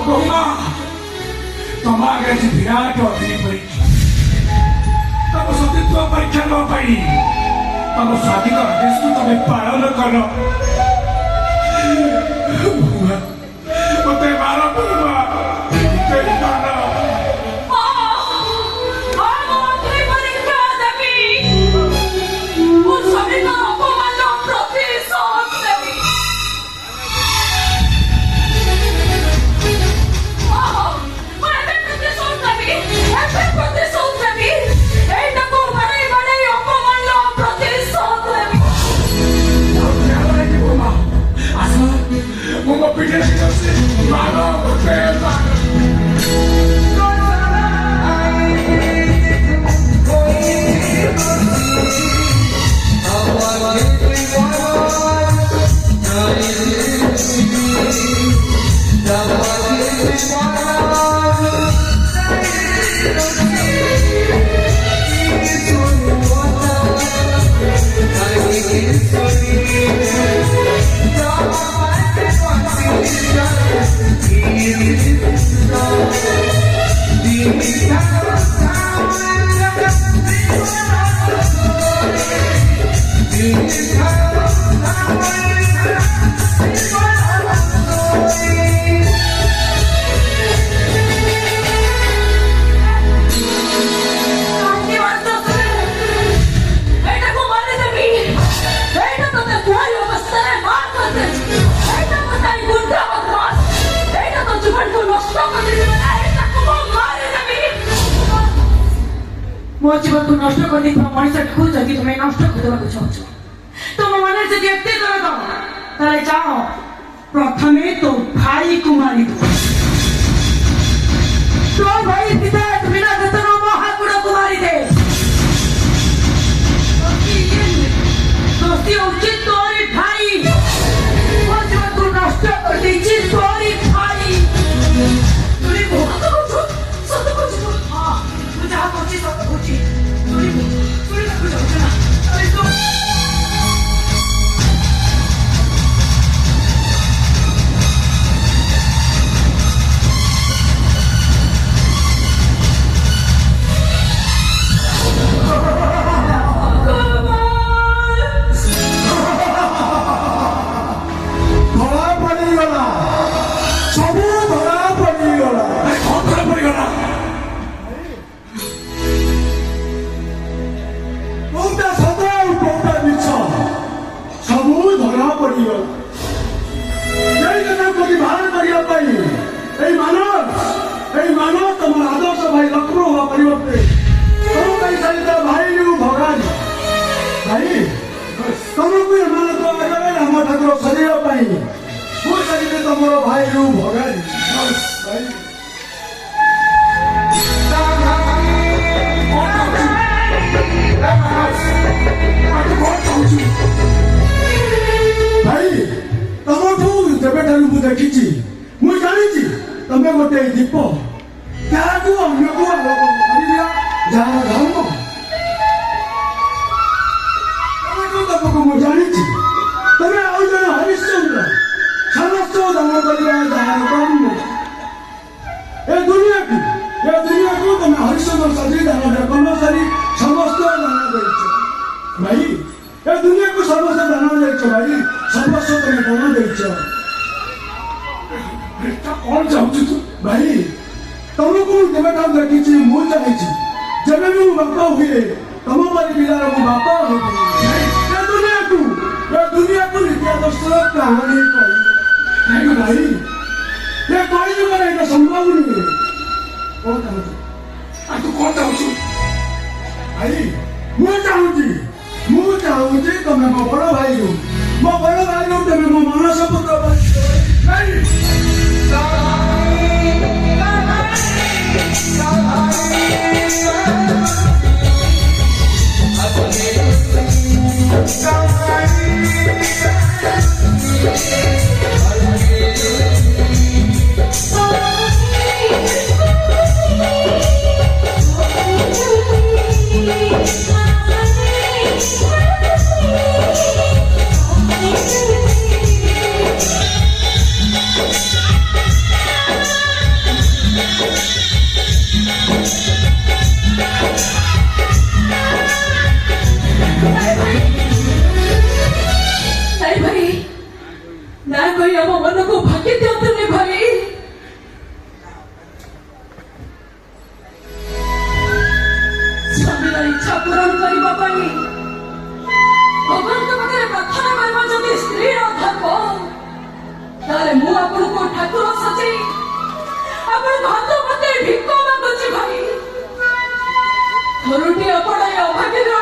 बहुमा तुम्हारे विराट अग्नि परीक्षा तब सतीत्व परीक्षा न पाई तब स्वाधीन आदेश को तुम्हें पालन कर मत मारो बहुमा मारो मो जीवन को नष्ट कर दी मनुष्य को जदि तुम्हें नष्ट करदेवा चाहूँ तुम मन से एत दर्द ताले जाओ प्रथमे तो भाई को मारी तो भाई विधायक बिना वेतन महाकुड़ को मारी दे दोस्ती उचित तोरी भाई मो जीवन को नष्ट कर दी तोरी भाई तुरी बहुत सत कुछ हाँ मुझे जहाँ पहुंची सब पहुंची तुरी कुछ ना अरे तो तमें गोटे दीप क्या अन्य को जहाँ धर्म तमको मुझे जानी तमें आउ जन हरिश्चंद्र समस्त दान कर ए दुनिया को तमें हरिश्चंद्र सदी दान कर्मचारी समस्त दान दे भाई ए दुनिया को समस्त दान दे भाई समस्त तमें दान दे कौन चाहूँ तू भाई तुमको देवता देखी मुझे चाहिए जब भी बापा हुए तुम पर पिलार मो बापा हो दुनिया को इतिहास कहानी कही भाई ये कही ये संभव नहीं कौन चाहूँ तू कौन चाहूँ भाई मुझे चाहूँ तुम्हें मो बड़ भाई हो तुम्हें मो मानस पुत्र भाई ପାଇଁ ଆମ ମନକୁ ଭାଙ୍ଗି ଦିଅନ୍ତୁନି ଭାଇ। ସ୍ୱାମୀର ଇଚ୍ଛା ପୂରଣ କରିବା ପାଇଁ ଭଗବାନଙ୍କ ପାଖରେ ପ୍ରାର୍ଥନା କରିବା ଯଦି ସ୍ତ୍ରୀର ଧର୍ମ, ତାହେଲେ ମୁଁ ଆପଣଙ୍କୁ ଠାକୁର ସଜେଇ ଆପଣଙ୍କ ହାତ ମତେ ଭିକ ମାଗୁଛି ଭାଇ। ଥରୁଟି ଆପଣ ଏ ଅଭାଗୀର